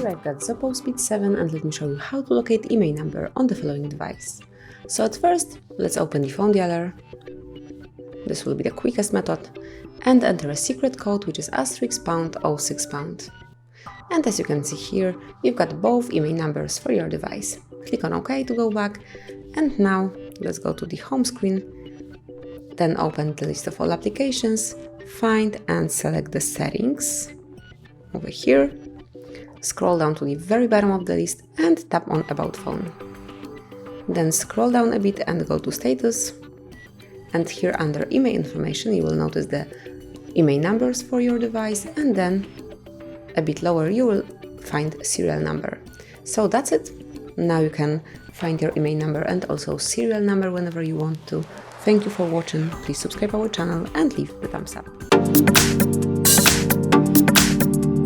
I've got ZOPO Speed 7 and let me show you how to locate IMEI number on the following device. So at first, let's open the phone dialer. This will be the quickest method, and enter a secret code which is *#06#. And as you can see here, you've got both IMEI numbers for your device. Click on OK to go back, and now let's go to the home screen, then open the list of all applications, find and select the settings over here. Scroll down to the very bottom of the list and tap on About Phone. Then scroll down a bit and go to Status. And here under IMEI information you will notice the IMEI numbers for your device, and then a bit lower you will find serial number. So that's it. Now you can find your IMEI number and also serial number whenever you want to. Thank you for watching. Please subscribe our channel and leave the thumbs up.